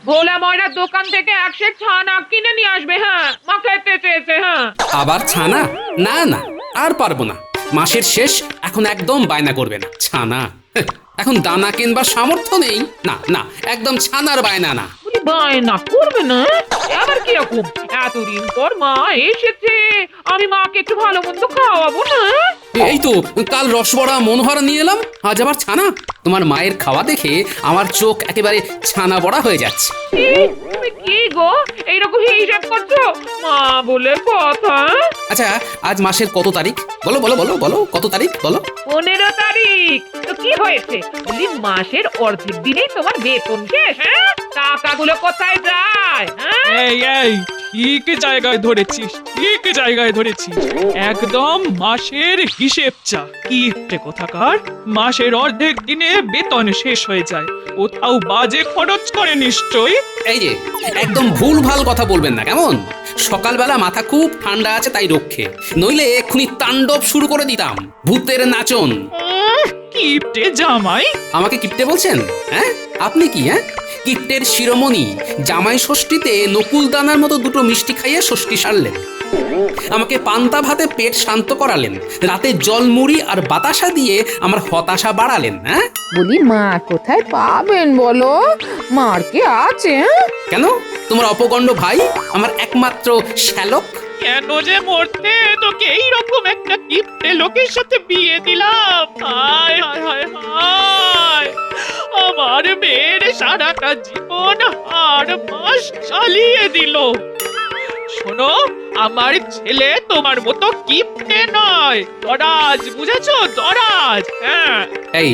ভোলা ময়রার দোকান থেকে 1 সের ছানা কিনে নিয়ে আসবে। হ্যাঁ, মা খেতে চেয়েছে। হ্যাঁ, আবার ছানা? না না, আর পারবো না। মাসের শেষ, এখন একদম বায়না করবে না ছানা। হেহ, এখন দানা কিনবার সামর্থ্য নেই। না না, একদম ছানার বায়না না। বলি বায়না করবে না? আবার কিরকম? এতদিন পর মা এসেছে, আমি মাকে একটু ভালো মন্দ খাওয়াবো না? এই তো কাল রসবড়া মনোহরা নিয়ে এলাম, আজ আবার ছানা। তোমার মায়ের খাওয়া দেখে আমার চোখ একেবারে ছানা বড়া হয়ে যাচ্ছে। তুমি কি গো এইরকম হিসাব করছো? মা বলে কথা। আচ্ছা, আজ মাসের কত তারিখ? বলো বলো বলো বলো, কত তারিখ বলো? 15 তারিখ। তো কি হয়েছে? বলি মাসের অর্ধেক দিনেই তোমার বেতন শেষ। হ্যাঁ, টাকাগুলো কোথায় যায়? হ্যাঁ, এই ঠিক জায়গায় ধরেছিস, ঠিক জায়গায় ধরেছিস। একদম মাসের হিসেব চা। কিপটে কোথাকার, মাসের অর্ধেক দিনে বেতন শেষ হয়ে যায়, কোথাও বাজে খরচ করে নিশ্চয়ই। এই যে একদম ভুল ভাল কথা বলবেন না কেমন? সকালবেলা মাথা খুব ঠান্ডা আছে তাই রক্ষে, নইলে এক্ষুনি তাণ্ডব শুরু করে দিতাম, ভূতের নাচন। কিপটে জামাই। আমাকে কিপ্টে বলছেন? হ্যাঁ, আপনি কি? হ্যাঁ, কিপ্টের শিরোমণি জামাই ষষ্ঠীতে নকুল দানার মতো দুটো মিষ্টি খাইয়ে ষষ্ঠী সারলেন, আমাকে পান্তা ভাতে পেট শান্ত করালেন, রাতে জল মুড়ি আর বাতাসা দিয়ে আমার হতাশা বাড়ালেন। হ্যাঁ, বলি মা কোথায় পাবেন বলো? মার কে আছে? কেন? তোমার অপগণ্ড ভাই, আমার একমাত্র শ্যালক। কেন যে মরতে তোকে এইরকম একটা কিপটে লোকের সাথে বিয়ে দিলাম? হায় হায় হায় হায়, আমার মেয়ের সারাটা জীবন আর মাস চালিয়ে দিল। শোনো, আমার ছেলে তোমার মতো কিপটে নয়, দরাজ, বুঝেছো? দরাজ। হ্যাঁ, এই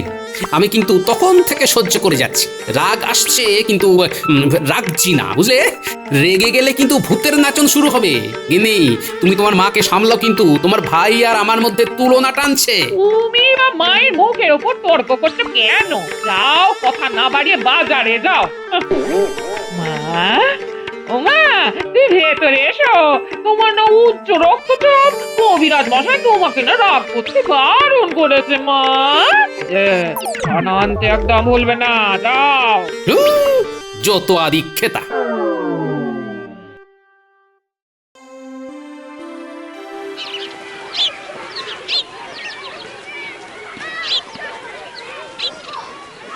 আমি কিন্তু তখন থেকে সহ্য করে যাচ্ছি, রাগ আসছে কিন্তু রাগছি না, বুঝলে? রেগে গেলে কিন্তু ভূতের নাচন শুরু হবে। গিনি, তুমি তোমার মাকে সামলাও, কিন্তু তোমার ভাই আর আমার মধ্যে তুলনা টানছে। তুমি বা মায়ের মুখের ওপর তর্ক করছো কেন? যাও, কথা না বাড়িয়ে বাজারে যাও। মা, ও মা, তুই ভেতরে এসো। তোমার না উচ্চ রক্তচাপ, কবিরাজ মশাই তোমাকে না রাগ করতে বারণ করেছে। মা, খানা আনতে একদম ভুলবে না, যাও। যত আদিক্ষেতা।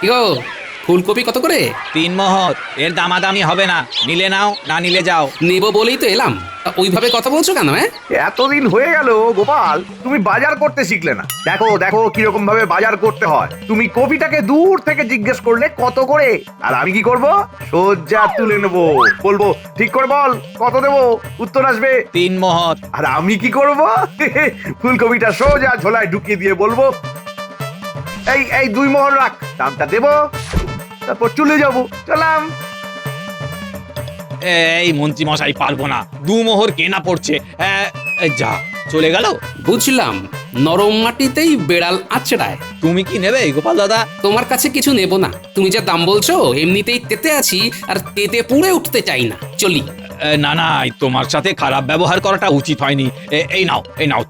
কি গো, ফুলকপি কত করে? 3 মহৎ। এর দামাদামি হবে না, নিলে নাও, না নিলে যাও। নেব বলেই তো এলাম, ওইভাবে কথা বলছো কেন? হ্যাঁ, এতদিন হয়ে গেল গোপাল, তুমি বাজার করতে শিখলে না। দেখো দেখো কিরকম ভাবে বাজার করতে হয়। তুমি কপিটাকে দূর থেকে জিজ্ঞেস করলে কত করে, আর আমি কি করব? সোজা তুলে নেবো, বলবো ঠিক করে বল কত দেবো, উত্তর আসবে 3 মহৎ। আর আমি কি করব? ফুলকপিটা সোজা ঝোলায় ঢুকিয়ে দিয়ে বলবো এই 2 মোহর রাখ, দামটা দেবো, তারপর চলে যাবো। চলাম। এই মন্ত্রী মশাই, পারবো না, 2 মোহর কেনা পড়ছে। যা, চলে গেল। বুঝলাম, নরম মাটিতেই বেড়াল আছড়ায়। তুমি কি নেবে গোপাল দাদা? তোমার কাছে কিছু নেব না, তুমি যা দাম বলছো এমনিতেই তেতে আছি, আর তেতে পুড়ে উঠতে চাই না। চলি। না না, তোমার সাথে খারাপ ব্যবহার করাটা উচিত হয়নি। এই নাও, এই নাও,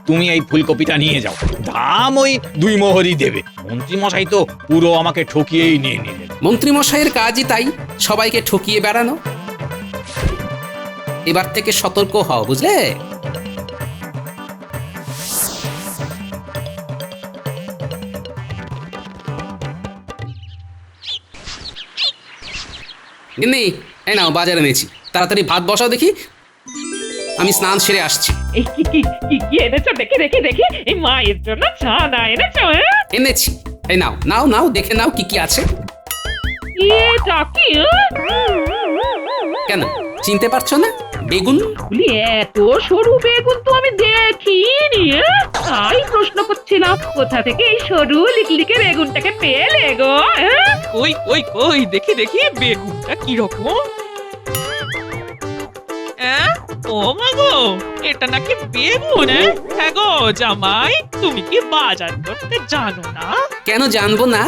তুমি এই ফুলকপিটা নিয়ে যাও, দাম ওই 2 মোহরই দেবে। মন্ত্রী মশাই তো পুরো আমাকে ঠকিয়েই নিয়ে নিলেন। মন্ত্রী মশাইয়ের কাজই তাই, সবাইকে ঠকিয়ে বেড়ানো। এবার থেকে সতর্ক হও, বুঝলে? গিন্নি, এই নাও বাজারে এনেছি, তাড়াতাড়ি ভাত বসাও দেখি, আমি স্নান সেরে আসছি। এই কি কি কি কি এনেছো? দেখি দেখি দেখি। এই মায়ের জন্য ছানা এনেছো? হ্যাঁ, এনেছি, এই নাও নাও নাও, দেখে নাও কি কি আছে। এটা কি? কেন, চিনতে পারছো না? বেগুন। বলি এত সরু বেগুন তো আমি দেখিনি। তাই প্রশ্ন করছিলাম, কোথা থেকে এই সরু লিকলিকে বেগুনটাকে পেলে গো? হ্যাঁ, কই কই কই, দেখি দেখি বেগুনটা কিরকম। ও মা গো, এটা নাকি বেগুন? হ্যাঁ গো জামাই, তুমি কি বাজার করতে জানো না? কেন জানবো না?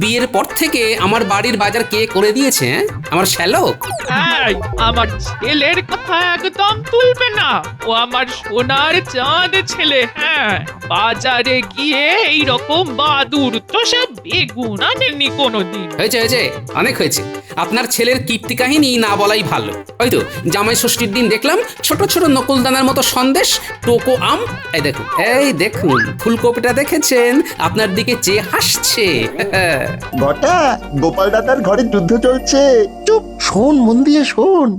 বিয়ের পর থেকে আমার বাড়ির বাজার কে করে দিয়েছে? হ্যাঁ? আমার শ্যালক। এই, আমার ছেলের কথা একদম তুলবে না। ও আমার সোনার চাঁদ ছেলে। হ্যাঁ, বাজারে গিয়ে এইরকম বাদুর তো সব বেগুন আনেনি কোনোদিন। হয়েছে হয়েছে, অনেক হয়েছে। আপনার ছেলের কীর্তি কাহিনী না বলাই ভালো। ওই তো জামাই ষষ্ঠীর দিন দেখলাম ছোট ছোট নকুলদানার মতো সন্দেশ, টোকো আম। এই দেখুন ফুলকপিটা দেখেছেন? আপনার দিকে চেয়ে হাসছে। ঘটা গোপাল দাদার ঘরে যুদ্ধ চলছে। চুপ, শোন, মন দিয়ে শোন।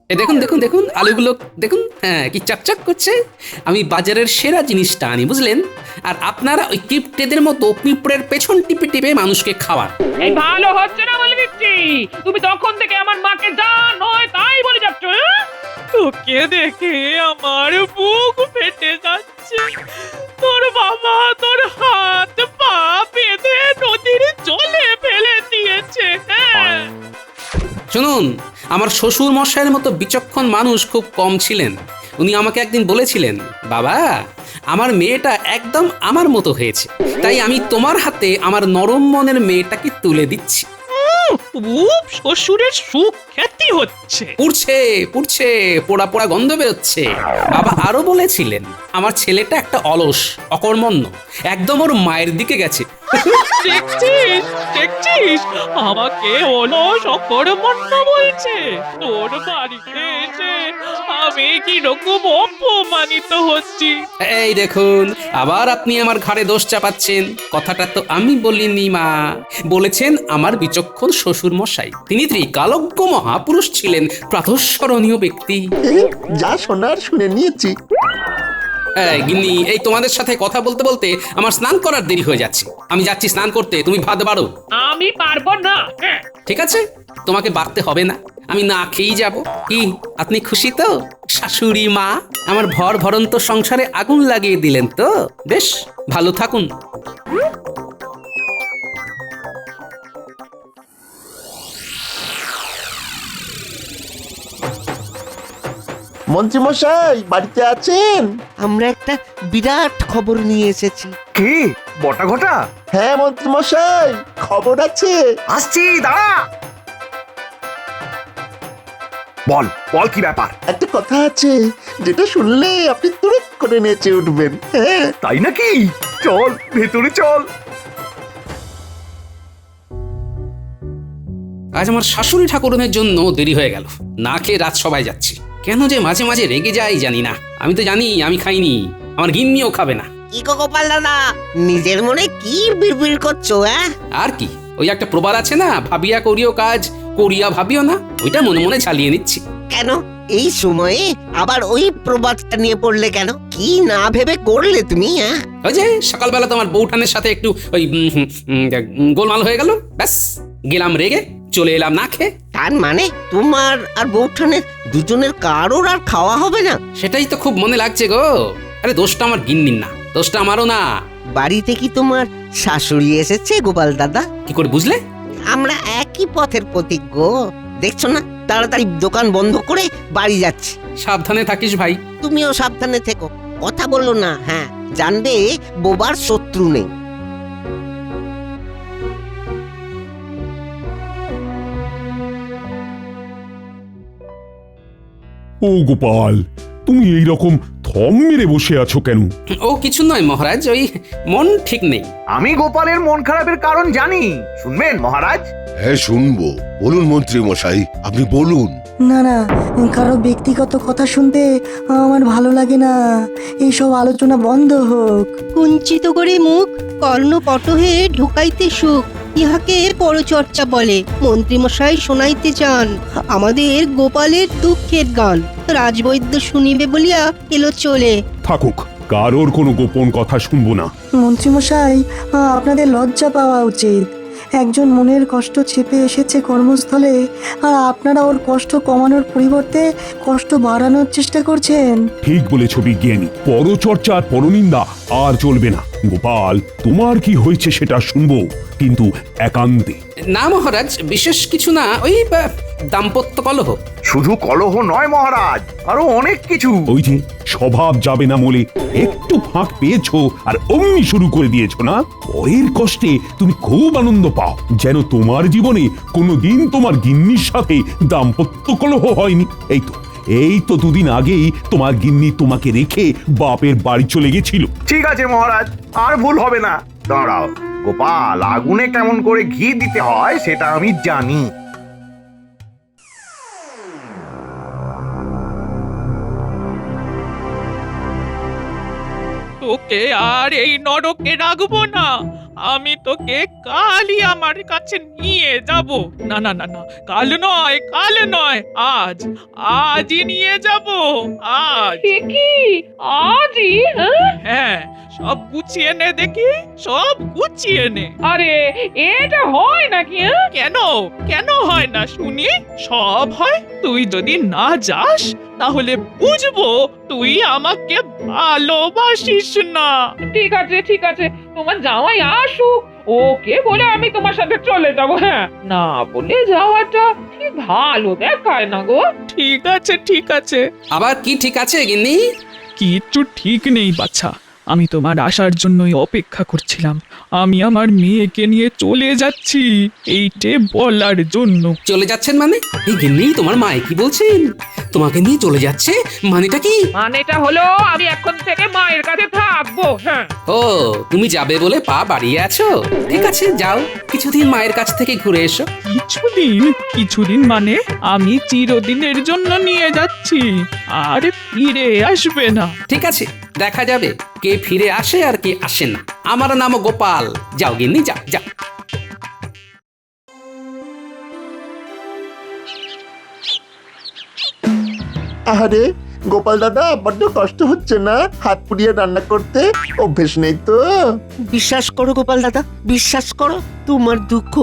এই দেখুন দেখুন দেখুন আলুগুলো দেখুন, হ্যাঁ কি চকচক করছে। আমি বাজারের সেরা জিনিসটা আনি, বুঝলেন? আর আপনারা ওই কিপটেদের মতো পিঁপড়ের পেছন টিপে টিপে মানুষকে খাওয়ান। এই ভালো হচ্ছে না বলে দিচ্ছি। তুমি তখন থেকে আমার মাকে যা নয় তাই বলে যাচ্ছ। হ্যাঁ? তোকে দেখে আমার বুক ফেটে যাচ্ছে। তোর বাবা তোর হাত পা বেঁধে নদীর জলে ফেলে দিয়েছে। হ্যাঁ, শুনুন, আমার শ্বশুর মশাইয়ের মতো বিচক্ষণ মানুষ খুব কম ছিলেন। উনি আমাকে একদিন বলেছিলেন, বাবা আমার মেয়েটা একদম আমার মতো হয়েছে, তাই আমি তোমার হাতে আমার নরম মনের মেয়েটাকে তুলে দিচ্ছি। খুব শ্বশুরের সুখ খ্যাতি হচ্ছে। পুড়ছে পুড়ছে, পোড়া পোড়া গন্ধ বেরোচ্ছে। বাবা আরো বলেছিলেন, আমার ছেলেটা একটা অলস অকর্মণ্য, একদম ওর মায়ের দিকে গেছে। দেখছিস দেখছিস, আমাকে অলস অকর্মণ্য বলছে। তোর বাড়িতে এসে আমি কি রকম অপমানিত হচ্ছি। এই দেখুন, আবার আপনি আমার ঘাড়ে দোষ চাপাচ্ছেন। কথাটা তো আমি বলিনি মা, বলেছেন আমার বিচক্ষণ শ্বশুর মশাই। তিনি ত্রিকালজ্ঞ মহাপুরুষ ছিলেন, প্রাতঃস্মরণীয় ব্যক্তি। যা শোনার শুনে নিয়েছি। এই গিন্নি, এই তোমাদের সাথে কথা বলতে বলতে আমার স্নান করার দেরি হয়ে যাচ্ছে। আমি যাচ্ছি স্নান করতে, তুমি ভাত বাড়ো। আমি পারবো না। হ্যাঁ। ঠিক আছে, তোমাকে বাড়তে হবে না, আমি না খেয়েই যাব। কি আপনি খুশি তো শাশুড়ি মা? আমার ভর ভরন্ত সংসারে আগুন লাগিয়ে দিলেন তো? বেশ ভালো থাকুন। মন্ত্রী মশাই বাড়িতে আছেন? আমরা একটা বিরাট খবর নিয়ে এসেছি। কি বটা ঘটা? হ্যাঁ মন্ত্রী মশাই, খবর আছে। আসছি, দাঁড়া। বল বল, কি ব্যাপার? একটা কথা আছে যেটা শুনলে আপনি তুরুত করে নেচে উঠবেন। হ্যাঁ, তাই নাকি? চল ভেতরে চল। আজ আমার শাশুড়ি ঠাকুরনের জন্য দেরি হয়ে গেল। না খেয়ে রাত সবাই যাচ্ছি। কেন যে মাঝে মাঝে রেগে যাই জানি না। আমি তো জানি আমি খাইনি, আমার গিন্নিও খাবে না। কি গো গোপাল দাদা, নিজের মনে কি বিড়বিড় করছো? আর কি, ওই একটা প্রবাদ আছে না, ভাবিয়া করিও কাজ করিয়া ভাবিও না, ওইটা মনে মনে চালিয়ে নিচ্ছি। কেন এই সময়ে আবার ওই প্রবাদটা নিয়ে পড়লে কেন? কি না ভেবে করলে তুমি? ওই যে সকালবেলা তোমার বউঠানের সাথে একটু ওই গোলমাল হয়ে গেল, ব্যাস গেলাম রেগে, চলে এলাম না খেয়ে। তার মানে তোমার আর বউঠানের দুজনের কারোর আর খাওয়া হবে না? সেটাই তো খুব মনে লাগছে গো। আরে দোষটা আমার গিন্নির না, দোষটা আমারও না। বাড়িতে কি তোমার শাশুড়ি এসেছে গোপাল দাদা? কি করে বুঝলে? আমরা একই পথের প্রতীক গো। দেখছো না, তাড়াতাড়ি দোকান বন্ধ করে বাড়ি যাচ্ছি। সাবধানে থাকিস ভাই। তুমিও সাবধানে থেকো, কথা বললো না। হ্যাঁ, জানবে বোবার শত্রু নেই। ও গোপাল, তুমি এই রকম থম মেরে বসে আছো কেন? ও কিছু নয় মহারাজ, ওই মন ঠিক নেই। আমি গোপালের মন খারাপের কারণ জানি, শুনবেন মহারাজ? হ্যাঁ শুনবো, বলুন মন্ত্রী মশাই, আপনি বলুন। না না, কারো ব্যক্তিগত কথা শুনতে আমার ভালো লাগে না। এইসব আলোচনা বন্ধ হোক। কুঞ্চিত করে মুখ, কর্ণপটহে ঢুকাইতে সুখ, ইহাকে পরচর্চা বলে। মন্ত্রীমশাই শোনাইতে চান আমাদের গোপালের দুঃখের গান। রাজবৈদ্য শুনিবে বলিয়া এলো চলে। থাকুক, কারোর কোনো গোপন কথা শুনবো না। মন্ত্রীমশাই, আপনাদের লজ্জা পাওয়া উচিত। একজন মনের কষ্ট চেপে এসেছে কর্মস্থলে, আর আপনারা ওর কষ্ট কমানোর পরিবর্তে কষ্ট বাড়ানোর চেষ্টা করছেন। ঠিক বলেছ বিজ্ঞানী, পরচর্চা আর পরনিন্দা আর চলবে না। গোপাল, তোমার কি হয়েছে সেটা শুনবো, কিন্তু একান্তে। না মহারাজ, বিশেষ কিছু না, ওই দাম্পত্য কলহ। শুধু কলহ নয় মহারাজ, আরো অনেক কিছু। ওই যে স্বভাব যাবে না বলে একটু ফাঁক পেয়েছো আর অমনি শুরু করে দিয়েছো না। পরের কষ্টে তুমি খুব আনন্দ পাও, যেন তোমার জীবনে কোনোদিন তোমার গিন্নির সাথে দাম্পত্য কলহ হয়নি। এই তো দুদিন আগেই তোমার গিন্নি তোমাকে রেখে বাপের বাড়ি চলে গেছিল। ঠিক আছে মহারাজ, আর ভুল হবে না। দাঁড়াও গোপাল, আগুনে কেমন করে ঘি দিতে হয় সেটা আমি জানি। তোকে আর এই নরকে রাখবো না। আমি তোকে কালই আমার কাছে নিয়ে যাব। না না না না, কাল নয়, আজই নিয়ে যাব। আজ কি আজই? হ্যাঁ, সব গুছিয়ে নে দেখি, সব গুছিয়ে নে। আরে এটা হয় নাকি? কেন হয় না শুনি? সব হয়। তুই যদি না যাস তাহলে বুঝবো তুই আমাকে ভালোবাসিস না। ঠিক আছে, তোমার জামাই আসুক, ওকে বলে আমি তোমার সাথে চলে যাবো। হ্যাঁ, না বলে যাওয়াটা ঠিক ভালো দেখায় না গো। ঠিক আছে। আবার কি ঠিক আছে গিন্নি? কিচ্ছু ঠিক নেই বাছা। আমি তোমার আসার জন্যই অপেক্ষা করছিলাম। আমি আমার মেয়েকে নিয়ে চলে যাচ্ছি, এইটে বলার জন্য। চলে যাচ্ছেন মানে? এই গিন্নি, তোমার মায়ে কি বলছেন? তোমাকে নিয়ে চলে যাচ্ছে মানেটা কি? মানেটা হলো আমি এখন থেকে মায়ের কাছে থাকবো। হ্যাঁ। ও, তুমি যাবে বলে পা বাড়িয়ে আছো? ঠিক আছে, যাও, কিছুদিন মায়ের কাছ থেকে ঘুরে এসো। কিছুদিন মানে আমি চিরদিনের জন্য নিয়ে যাচ্ছি, আর ফিরে আসবে না। ঠিক আছে, দেখা যাবে কে ফিরে আসে আর কে আসে না। আমার নাম গোপাল। যাও গিন্নি, যাও যাও। আরে গোপাল দাদা, বড্ড কষ্ট হচ্ছে না হাত পুড়িয়ে রান্না করতে? অভ্যেস নেই তো? বিশ্বাস করো গোপাল দাদা, বিশ্বাস করো, তোমার দুঃখ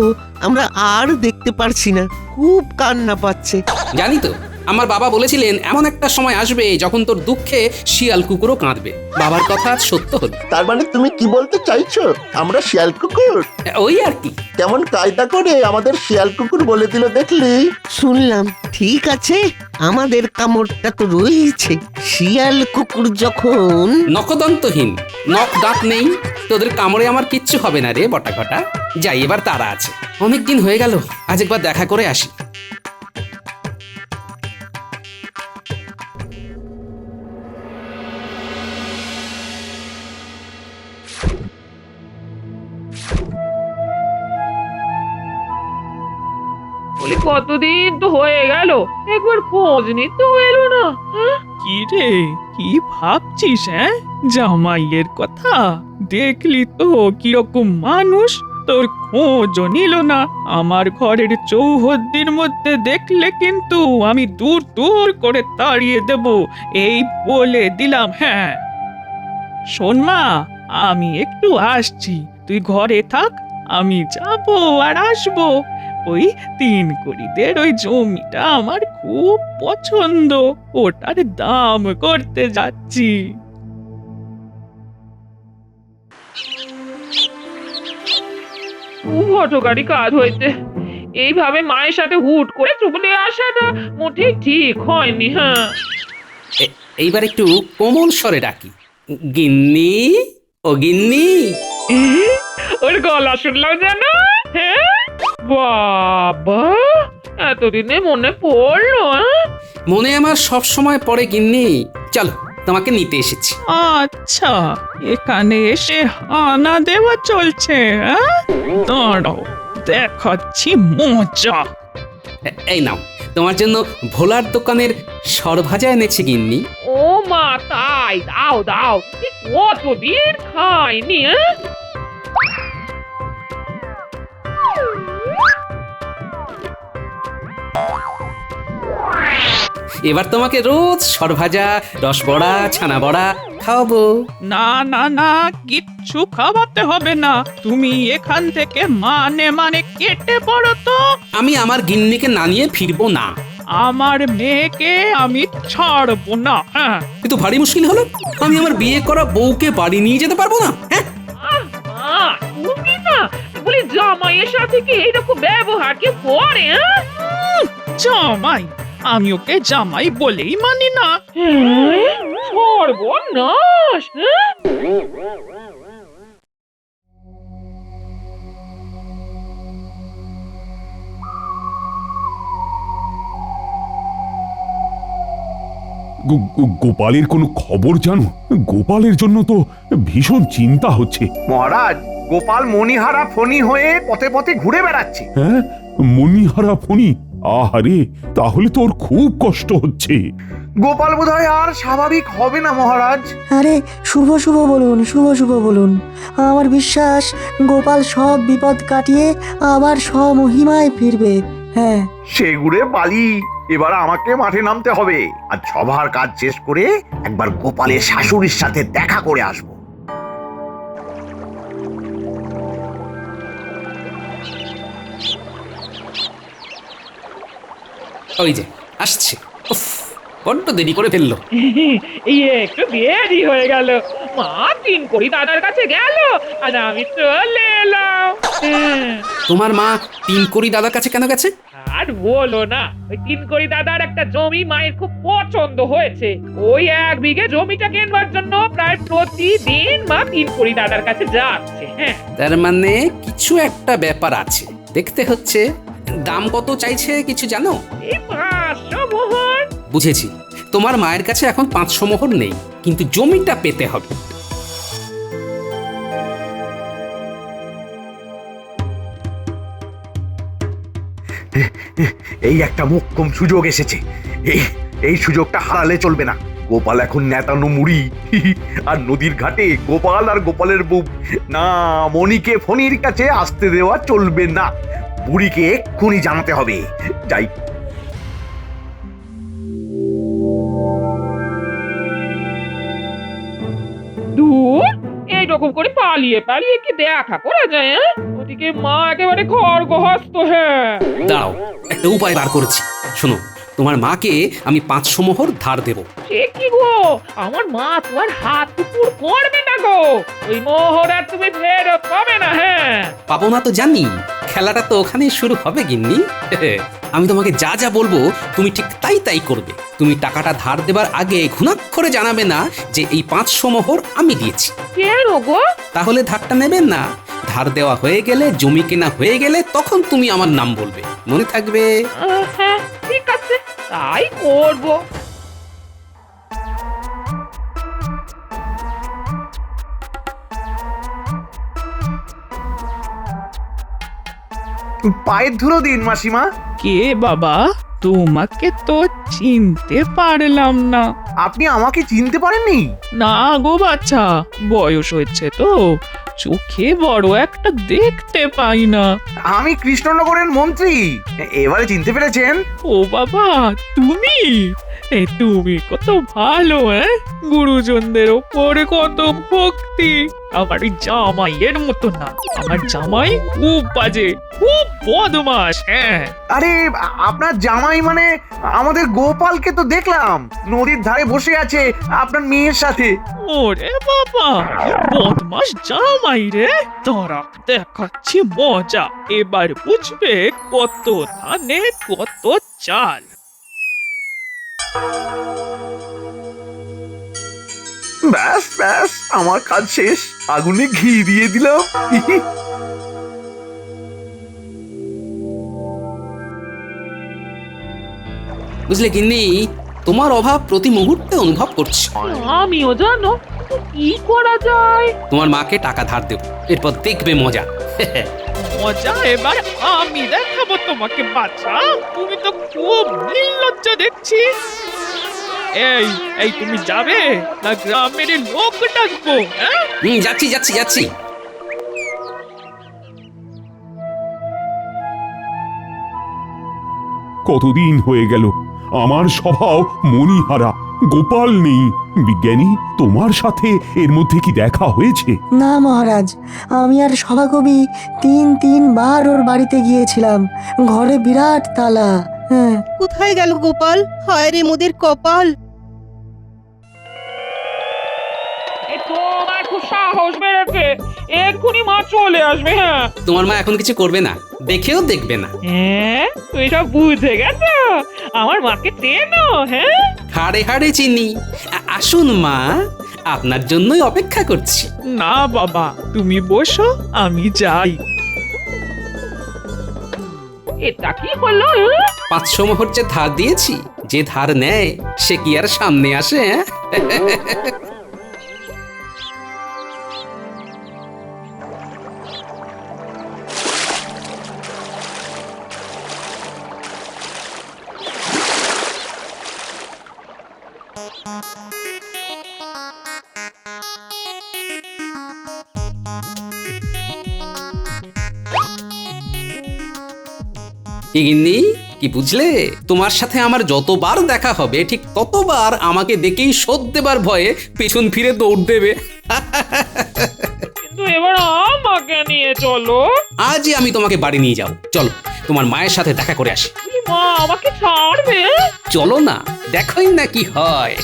আমরা আর দেখতে পারছি না। খুব কান্না পাচ্ছে। জানি তো, আমার বাবা বলেছিলেন এমন একটা সময় আসবে যখন তোর দুঃখে শিয়াল কুকুরও কাঁদবে। বাবার কথা আজ সত্য হলো। তার মানে তুমি কি বলতে চাইছো আমরা শিয়াল কুকুর? ওই আর কি। কেমন কায়দা করে আমাদের শিয়াল কুকুর বলে দিল দেখলি? শুনলাম। ঠিক আছে, আমাদের কামড়টা তো রয়েছে। শিয়াল কুকুর যখন নখদন্তহীন, নখ দাঁত নেই, তোদের কামড়ে আমার কিচ্ছু হবে না রে বটা ঘটা। যাই, এবার তারা আছে। অনেকদিন হয়ে গেল, আজ একবার দেখা করে আসি। বলি কতদিন তো হয়ে গেল, একবার খোঁজ নিতে এলো না। কি রে, কি ভাবছিস? হ্যাঁ, জামাইয়ের কথা দেখলি তো কিরকম মানুষ, তোর খোঁজও নিল না। আমার ঘরের চৌহদ্দির মধ্যে দেখলে কিন্তু আমি দূর দূর করে তাড়িয়ে দেব, এই বলে দিলাম। হ্যাঁ, শোন মা, আমি একটু আসছি, তুই ঘরে থাক, আমি যাব আর আসবো। ওই 3 কড়িদের ওই জমিটা আমার খুব পছন্দ, ওটার দাম করতে যাচ্ছি। খুব হঠকারী কাজ হয়েছে। এইভাবে মায়ের সাথে হুট করে চলে আসাটা মোটেই ঠিক হয়নি। হ্যাঁ, এইবার একটু কোমল স্বরে ডাকি, গিন্নি, ও গিন্নি। ওর গলা শুনলাম যেন। হ্যাঁ বাবা, এতদিনে মনে পড়লো। মনে আমার সব সময় পড়ে গিন্নি। চলো, তোমাকে নিতে এসেছি। আচ্ছা, এখানে এসে হানা দেওয়া চলছে? দাঁড়াও, দেখাচ্ছি মজা। এই নাও, তোমার জন্য ভোলার দোকানের সরভাজা এনেছি গিন্নি। ও মা, তাই? দাও দাও, কতদিন খাইনি। এবার তোমাকে রোজ সরভাজা, রসবড়া, ছানা বড়া খাওয়াবো। না না না, কিচ্ছু খাওয়াতে হবে না। তুমি এখান থেকে মানে কেটে পড়ো তো। আমি আমার গিন্নিকে না নিয়ে ফিরবো না। আমার মেয়েকে আমি ছাড়বো না। হ্যাঁ, কিন্তু ভারী মুশকিল হলো, আমি আমার বিয়ে করা বউকে বাড়ি নিয়ে যেতে পারবো না। হ্যাঁ, তুমি না বলি জামাইয়ের সাথে কি এইরকম ব্যবহার কি করে? জামাই, আমি ওকে জামাই বলেই মানি না। সর্বনাশ! হ্যাঁ? গোপালের কোনো খবর জানো? গোপালের জন্য তো ভীষণ চিন্তা হচ্ছে। মহারাজ, গোপাল মণিহারা ফণি হয়ে পথে পথে ঘুরে বেড়াচ্ছে। হ্যাঁ, মণিহারা ফণি? আহারে, তাহলে তো ওর খুব কষ্ট হচ্ছে। গোপাল বোধহয় আর স্বাভাবিক হবে না মহারাজ। আরে শুভ শুভ বলুন, শুভ শুভ বলুন। আমার বিশ্বাস গোপাল সব বিপদ কাটিয়ে আবার স্বমহিমায় ফিরবে। হ্যাঁ, সে ঘুরে বালি, এবার আমাকে মাঠে নামতে হবে আর সভার কাজ শেষ করে একবার গোপালের শাশুড়ির সাথে দেখা করে আসবো। ওই যে আসছে। উফ, বড্ড দেরি করে ফেললো। এই একটু দেরি হয়ে গেল। মা তিন করি দাদার কাছে গেল আর আমি চলে এলাম। তোমার মা তিন কড়ি দাদার কাছে কেন গেছে? আর বলো না, ওই তিন করি দাদার একটা জমি মায়ের খুব পছন্দ হয়েছে। ওই 1 বিঘে জমিটা কেনবার জন্য প্রায় প্রতিদিন মা তিন করি দাদার কাছে যাচ্ছে। হ্যাঁ, তার মানে কিছু একটা ব্যাপার আছে। দেখতে হচ্ছে। দাম কত চাইছে কিছু জানো? এই 500 মোহর। বুঝেছি, তোমার মায়ের কাছে এখন 500 মোহর নেই, কিন্তু জমিটা পেতে হবে। এই একটা মোক্ষম সুযোগ এসেছে। এই এই সুযোগটা হারালে চলবে না। গোপাল এখন নেতানো মুড়ি, আর নদীর ঘাটে গোপাল আর গোপালের বউ। না, মণিকে ফণির কাছে আসতে দেওয়া চলবে না। বুড়িকে এক্ষুনি জানাতে হবে। যাই। দূর, এইরকম করে পালিয়ে পালিয়ে কি দেখা করা যায়? হ্যাঁ? ওদিকে মা একেবারে খড়গহস্ত। হ্যাঁ, দাও, একটা উপায় বার করেছি। শোনো, তোমার মাকে আমি 500 মোহর ধার দেব। সে কি গো, আমার মা তো আর হাত কুকুর করবে না গো। ওই মোহর আর তুমি ফেরত পাবে না। হ্যাঁ, পাবো না তো জানি, খেলাটা তো ওখানেই শুরু হবে গিন্নি। আমি তোমাকে যা যা বলবো তুমি ঠিক তাই তাই করবে। তুমি টাকাটা ধার দেবার আগে ঘুণাক্ষরে জানাবে না যে এই 500 মোহর আমি দিয়েছি। কেন গো? তাহলে ধারটা নেবেন না। ধার দেওয়া হয়ে গেলে, জমি কেনা হয়ে গেলে তখন তুমি আমার নাম বলবে। মনে থাকবে? হ্যাঁ, ঠিক আছে, তাই করবো। পায়ের ধুলো দিন মাসিমা। কে বাবা? তোমাকে তো চিনতে পারলাম না। আপনি আমাকে চিনতে পারেননি? না গো বাচ্চা, বয়স হয়েছে তো, চোখে বড় একটা দেখতে পাই না। আমি কৃষ্ণনগরের মন্ত্রী। এবারে চিনতে পেরেছেন? ও বাবা, তুমি? তুমি কত ভালো, গুরুজনদের ওপরে কত ভক্তি। আমার জামাইয়ের মতো না। আমার জামাই খুব বাজে, খুব বদমাস। হ্যাঁ, আরে আপনার জামাই মানে আমাদের গোপালকে তো দেখলাম নদীর ধারে বসে আছে আপনার মেয়ের সাথে। ওরে বাবা, বদমাস জামাই রে। তোরা দেখাচ্ছি মজা, এবার বুঝবে কত ধানে কত চাল। ব্যাস ব্যাস, আমার কাজ শেষ। আগুনে ঘি দিয়ে দিলাম। বুঝলে গিন্নি, তোমার অভাব প্রতি মুহূর্তে অনুভব করছি। আমিও জানো, কিন্তু কি করা যায়? তোমার মাকে টাকা ধার দেব, এরপর দেখবে মজা। মজা এবার আমি দেখাবো তোমাকে বাচ্চা। তুমি তো খুব নির্লজ্জ দেখছি। এই এই তুমি যাবে না গ্রামের লোক ডাকবো? যাচ্ছি যাচ্ছি যাচ্ছি। কতদিন হয়ে গেল আমার স্বভাব মণিহারা, গোপাল নেই। বিজ্ঞানী, তোমার সাথে এর মধ্যে কি দেখা হয়েছে? না মহারাজ, আমি আর সভাকবি তিনবার ওর বাড়িতে গিয়েছিলাম। ঘরে বিরাট তালা। হ্যাঁ, কোথায় গেল গোপাল? হায় রে মোদের কপাল। এ তোমার খুব সাহস বেড়েছে, এক্ষুনি মা চলে আসবে। হ্যাঁ তোমার মা এখন কিছু করবে না, দেখেও দেখবে না। হ্যাঁ তুমি সব বুঝে গেছো, আমার মাকে চেনো? হ্যাঁ হাড়ে হাড়ে চিনি। আসুন মা, আপনার জন্যই অপেক্ষা করছি। না বাবা, তুমি বসো, আমি যাই। এটা কি হলো? 500 মোহর যে ধার দিয়েছি, যে ধার নেয় সে কি আর সামনে আসে? কি গিন্নি, কি বুঝলে? তোমার সাথে আমার যতবার দেখা হবে ঠিক ততবার আমাকে দেখেই শোধ দেবার ভয়ে পেছন ফিরে দৌড় দেবে। কিন্তু এবার আমাকে নিয়ে চলো। আজই আমি তোমাকে বাড়ি নিয়ে যাব। চলো, তোমার মায়ের সাথে দেখা করে আসি। মা আমাকে ছাড়বে? চলো না, দেখোই না কি হয়।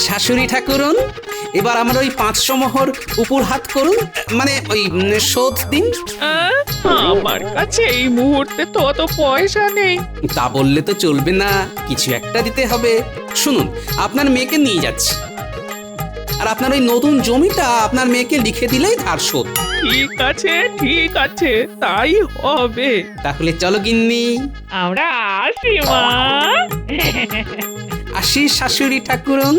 শাশুড়ি ঠাকুরন, এবার আমার ওই 500 মোহর উপর হাত করুন, মানে ওই শোধ দিন। আমার কাছে এই মুহূর্তে তো অত পয়সা নেই। তা বললে তো চলবে না, কিছু একটা দিতে হবে। শুনুন, আপনার মেয়েকে নিয়ে যাচ্ছি, আর আপনার ওই নতুন জমিটা আপনার মেয়েকে লিখে দিলেই ধার শোধ। ঠিক আছে, ঠিক আছে, তাই হবে। তাহলে চলো গিন্নি। আমরা আসি মা। আসি শাশুড়ি ঠাকুরন,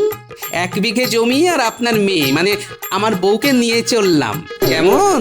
1 বিঘে জমি আর আপনার মেয়ে মানে আমার বউকে নিয়ে চললাম, কেমন?